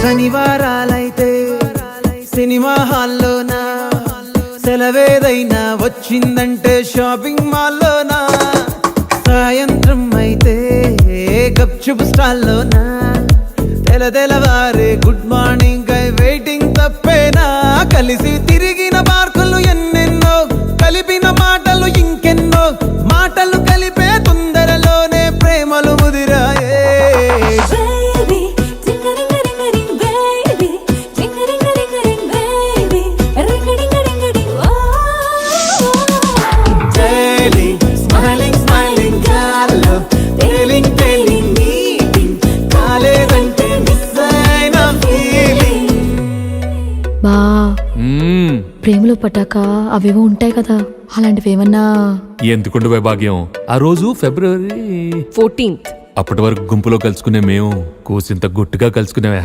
శనివారాలైతే cinema హాల్లోనా, సెలవేదైనా వచ్చిందంటే shopping మాల్లోనా, సాయంత్రం అయితే గప్చుప్ స్టాల్లోనా, తెలవారే గుడ్ మార్నింగ్ కై వెయిటింగ్ తప్పేనా, కలిసి తిరిగిన పార్కులు ఎన్నెన్నో, కలిపిన మాటలు ఇంకెన్నో, మాటలు కలిపే తొందరలోనే ప్రేమలు ముదిరాయే. బా ప్రేమలో పట్టాక అవేవో ఉంటాయి కదా, అలాంటివి ఏమన్నా? ఎందుకుండు వైభాగ్యం, ఆ రోజు February 14th. అప్పటి వరకు గుంపులో కలుసుకునే మేము కూసింత గుట్టుగా కలుసుకునేవా.